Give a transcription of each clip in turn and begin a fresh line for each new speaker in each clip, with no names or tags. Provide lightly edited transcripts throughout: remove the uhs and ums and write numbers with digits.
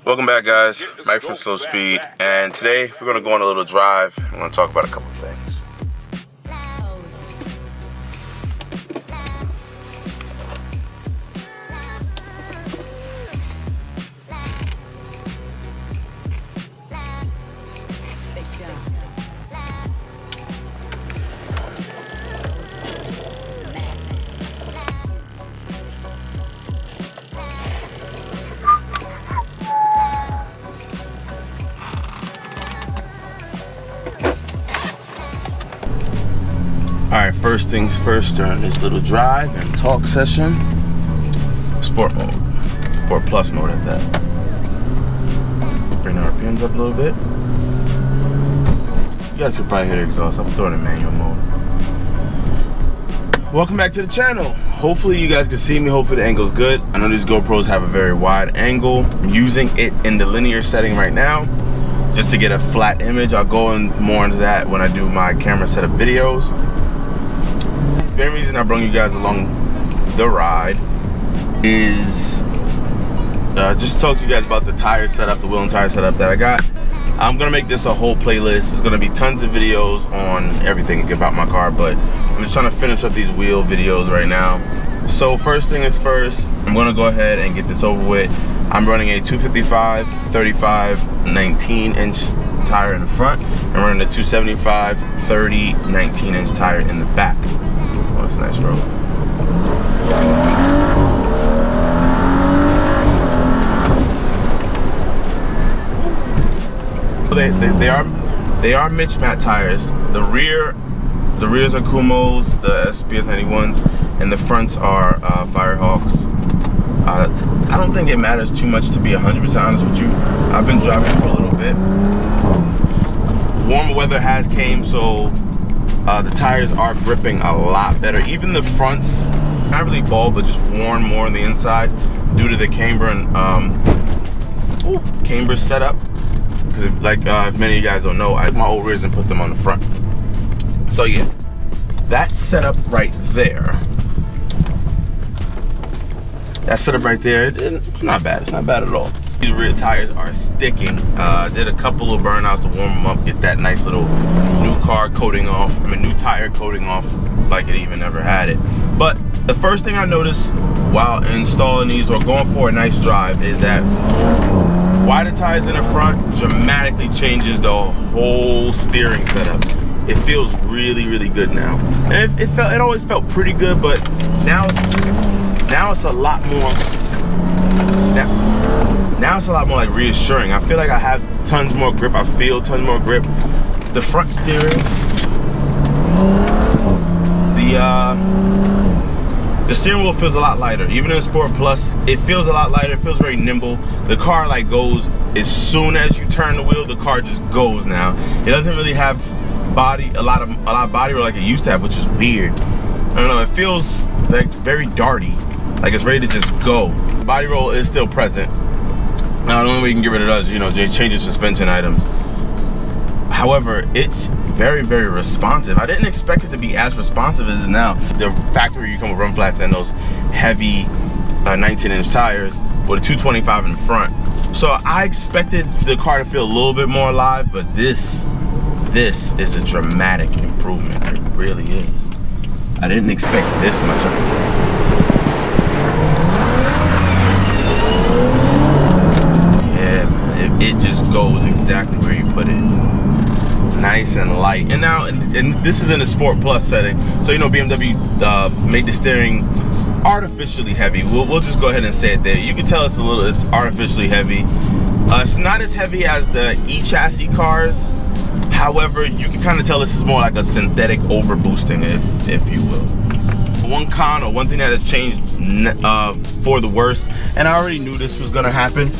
Welcome back, guys. Mike from Slowspeed, and today we're going to go on a little drive. I'm going to talk about a couple things. Alright, first things first, during this little drive and talk session, sport mode, Sport Plus mode at that. Bring the RPMs up a little bit. You guys could probably hear the exhaust. I'm throwing in manual mode. Welcome back to the channel. Hopefully you guys can see me. Hopefully the angle's good. I know these GoPros have a very wide angle. I'm using it in the linear setting right now, just to get a flat image. I'll go in more into that when I do my camera setup videos. The main reason I brought you guys along the ride is just to talk to you guys about the tire setup, the wheel and tire setup that I got. I'm gonna make this a whole playlist. There's gonna be tons of videos on everything about my car, but I'm just trying to finish up these wheel videos right now. So first thing is first, I'm gonna go ahead and get this over with. I'm running a 255, 35, 19-inch tire in the front. I'm running a 275, 30, 19-inch tire in the back. Oh, that's a nice road. They are Mitch-Mat tires. The rears are Kumos, the SPS 91s, and the fronts are Firehawks. I don't think it matters too much, to be 100% honest with you. I've been driving for a little bit. Warmer weather has came, so the tires are gripping a lot better. Even the fronts, not really bald, but just worn more on the inside due to the camber and camber setup. Because if many of you guys don't know, my old rears and put them on the front. So yeah, that setup right there. That setup right there, it's not bad. It's not bad at all. These rear tires are sticking. Did a couple of burnouts to warm them up, get that nice little new car coating off. New tire coating off like it even never had it. But the first thing I noticed while installing these or going for a nice drive is that wider tires in the front dramatically changes the whole steering setup. It feels really, really good now. And it always felt pretty good, but now it's a lot more. Now it's a lot more like reassuring. I feel like I have tons more grip. I feel tons more grip. The front steering, the steering wheel feels a lot lighter. Even in Sport Plus, it feels a lot lighter. It feels very nimble. The car goes as soon as you turn the wheel. The car just goes now. It doesn't really have a lot of body roll like it used to have, which is weird. I don't know. It feels like very darty, like it's ready to just go. Body roll is still present. Now, the only way you can get rid of that is, change the suspension items. However, it's very, very responsive. I didn't expect it to be as responsive as it is now. The factory, you come with run flats and those heavy 19-inch tires with a 225 in the front. So I expected the car to feel a little bit more alive, but this is a dramatic improvement. It really is. I didn't expect this much of it. It just goes exactly where you put it. Nice and light. And now, and this is in a Sport Plus setting. So BMW made the steering artificially heavy. We'll just go ahead and say it there. You can tell it's artificially heavy. It's not as heavy as the e-chassis cars. However, you can kind of tell this is more like a synthetic overboosting, if you will. One con, or one thing that has changed for the worse, and I already knew this was gonna happen.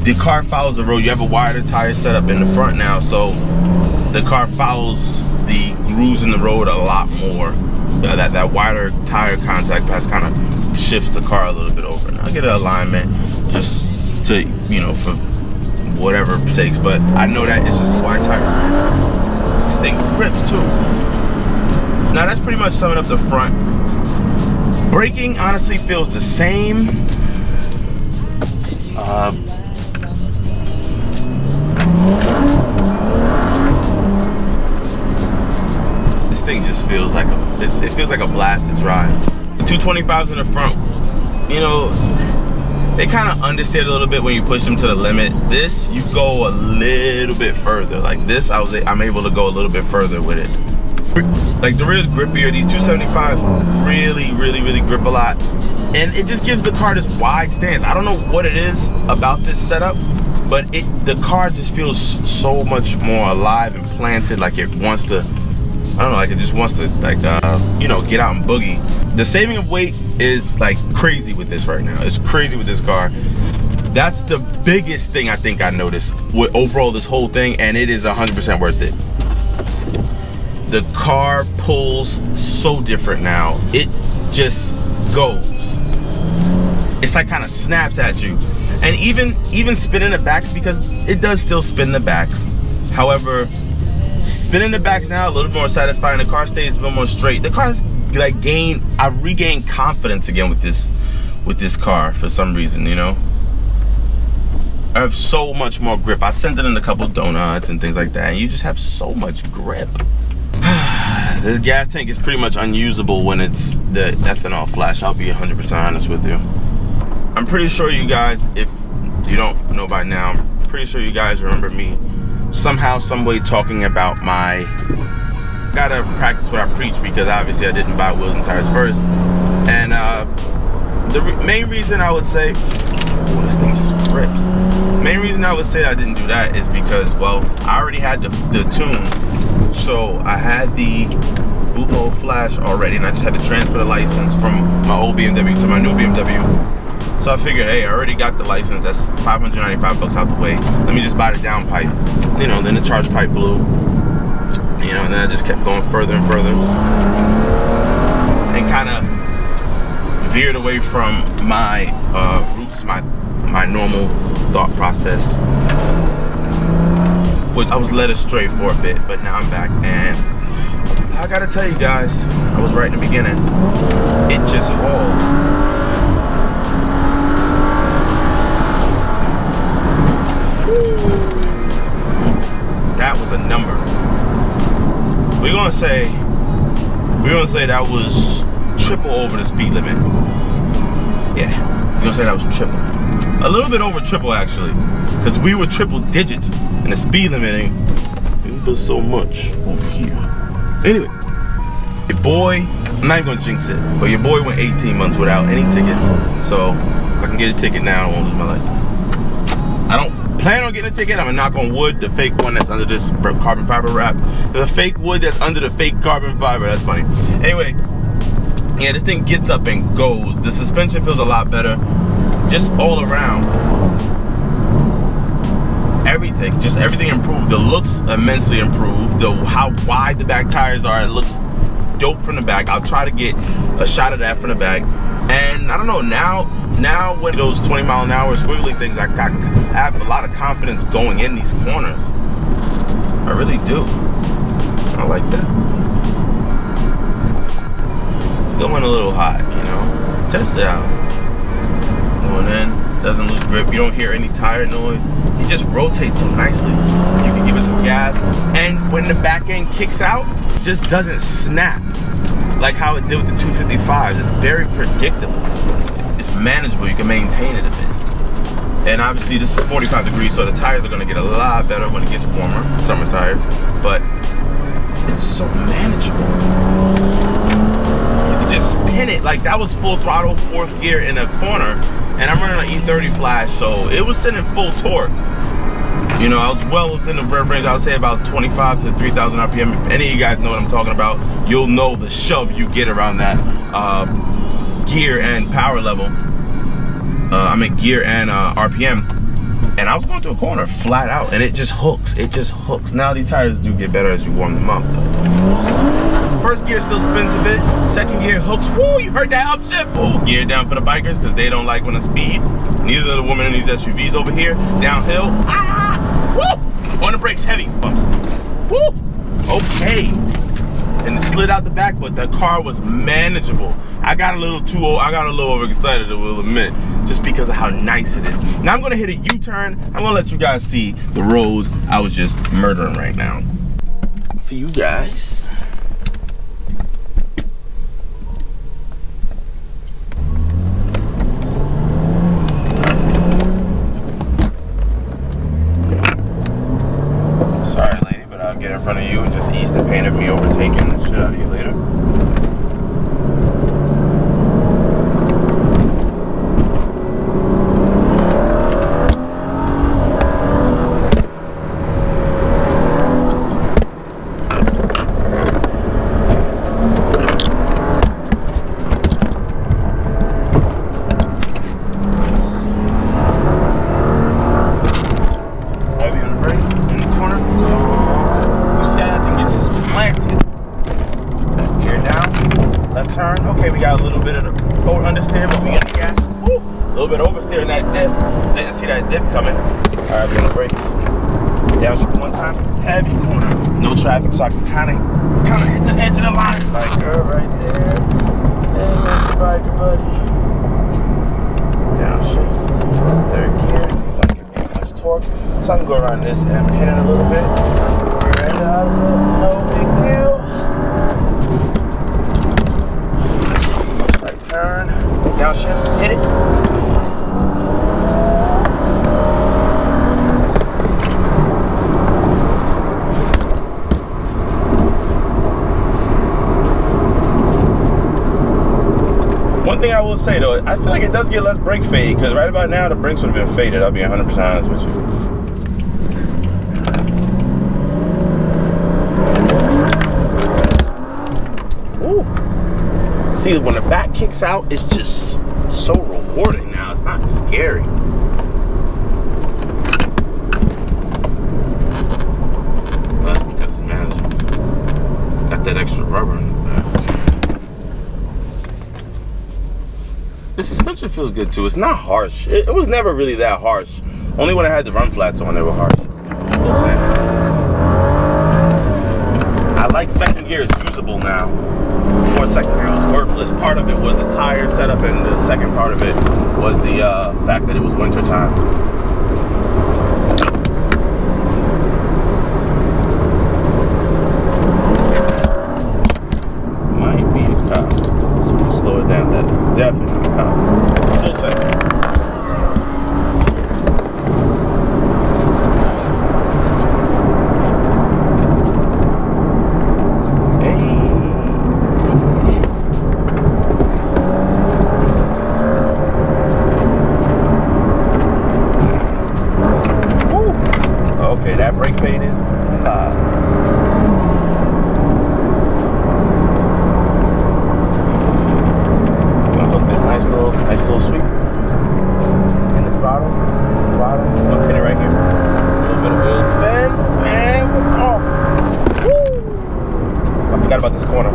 The car follows the road. You have a wider tire setup in the front now, so the car follows the grooves in the road a lot more. That wider tire contact path kind of shifts the car a little bit over. Now I get an alignment just to, for whatever sakes, but I know that it's just the wide tires. This thing rips too. Now that's pretty much summing up the front. Braking honestly feels the same. This thing just feels like it feels like a blast to drive. 225s in the front, you know, they kind of understand a little bit when you push them to the limit. This, you go a little bit further. Like this, I'm able to go a little bit further with it. Like the rear is grippier. These 275s really grip a lot, and it just gives the car this wide stance. I don't know what it is about this setup, but the car just feels so much more alive and planted. Like it wants to, I don't know, like it just wants to, like you know, get out and boogie. The saving of weight is like crazy with this right now. It's crazy with this car. That's the biggest thing I think I noticed with overall this whole thing, and it is 100% worth it. The car pulls so different now. It just goes. It's like kind of snaps at you. And even spinning the backs, because it does still spin the backs. However, spinning the backs now a little more satisfying. The car stays a little more straight. The car's like I regained confidence again with this car for some reason, you know. I have so much more grip. I sent it in a couple donuts and things like that, and you just have so much grip. This gas tank is pretty much unusable when it's the ethanol flash. I'll be 100% honest with you. I'm pretty sure you guys, if you don't know by now, I'm pretty sure you guys remember me somehow, some way talking about gotta practice what I preach, because obviously I didn't buy wheels and tires first. And the main reason I would say, oh, this thing just grips. Main reason I would say I didn't do that is because, well, I already had the tune. So I had the bootload flash already, and I just had to transfer the license from my old BMW to my new BMW. So I figured, hey, I already got the license. That's $595 out the way. Let me just buy the downpipe. You know, then the charge pipe blew. You know, and then I just kept going further and further, and kind of veered away from my roots, my normal thought process. Which I was led astray for a bit, but now I'm back, and I gotta tell you guys, I was right in the beginning. It just hauls. That was a number. We're gonna say that was triple over the speed limit. Yeah, we're gonna say that was triple. A little bit over triple, actually, because we were triple digits, and the speed limit ain't but so much over here. Anyway, your boy, I'm not even gonna jinx it, but your boy went 18 months without any tickets. So if I can get a ticket now, I won't lose my license. I don't plan on getting a ticket. I'm gonna knock on wood, the fake one that's under this carbon fiber wrap. The fake wood that's under the fake carbon fiber. That's funny. Anyway, yeah, this thing gets up and goes. The suspension feels a lot better. Just all around. Everything improved. The looks immensely improved. How wide the back tires are, it looks dope from the back. I'll try to get a shot of that from the back. And I don't know, now when those 20-mile-an-hour squiggly things, I have a lot of confidence going in these corners. I really do. I like that. Going a little hot, you know. Test it out. Going in, doesn't lose grip. You don't hear any tire noise. It just rotates so nicely. You can give it some gas, and when the back end kicks out, it just doesn't snap like how it did with the 255s. It's very predictable. It's manageable. You can maintain it a bit. And obviously this is 45 degrees, so the tires are gonna get a lot better when it gets warmer, summer tires, but it's so manageable. You can just pin it. Like, that was full throttle, 4th gear in a corner, and I'm running an E30 flash, so it was sending full torque. You know, I was well within the rev range. I would say about 25 to 3,000 RPM. If any of you guys know what I'm talking about, you'll know the shove you get around that gear and power level. I mean gear and RPM. And I was going through a corner flat out, and it just hooks. It just hooks. Now these tires do get better as you warm them up. First gear still spins a bit. Second gear hooks. Woo, you heard that upshift. Oh, gear down for the bikers, because they don't like when I speed. Neither do the women in these SUVs over here. Downhill. Ah! Woo! On the brakes, heavy bumps. Woo! Okay. and it slid out the back, but the car was manageable. I got a little overexcited, I will admit, just because of how nice it is. Now I'm gonna hit a U-turn. I'm gonna let you guys see the roads I was just murdering right now. For you guys. Sorry, lady, but I'll get in front of you and just ease the pain of me overtaking the shit out of you later. Okay, we got a little bit of the understeer, but we get the gas. Woo! A little bit oversteer in that dip. Didn't see that dip coming. All right, we're on the brakes. Downshift one time. Heavy corner. No traffic, so I can kind of hit the edge of the line. Biker right there. And that's the biker buddy. Downshift. Third gear. Don't get too much torque. So I can go around this and pin it a little bit. And no big deal. Turn, downshift, hit it. One thing I will say though, I feel like it does get less brake fade, because right about now the brakes would have been faded, I'll be 100% honest with you. See, when the back kicks out, it's just so rewarding now. It's not scary. Well, that's because it's manageable. Got that extra rubber in the back. The suspension feels good too. It's not harsh. It was never really that harsh. Only when I had the run flats on, they were harsh. I like second gear. It's usable now. Before second gear was worthless. Part of it was the tire setup, and the second part of it was the fact that it was winter time. Might be a cop. So we'll slow it down. That is definitely a cop. Full second. Okay, that brake fade is live. Gonna hook this nice little sweep in the throttle. I'll pin it right here. A little bit of wheel spin, and we're off. Woo! I forgot about this corner.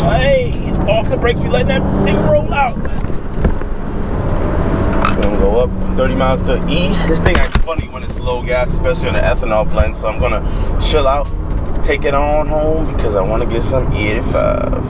Hey, off the brakes. We letting that thing roll out. Gonna go up 30 miles to E. This thing acts funny when it's low gas, especially on the ethanol blend, so I'm gonna chill out, take it on home because I want to get some E85.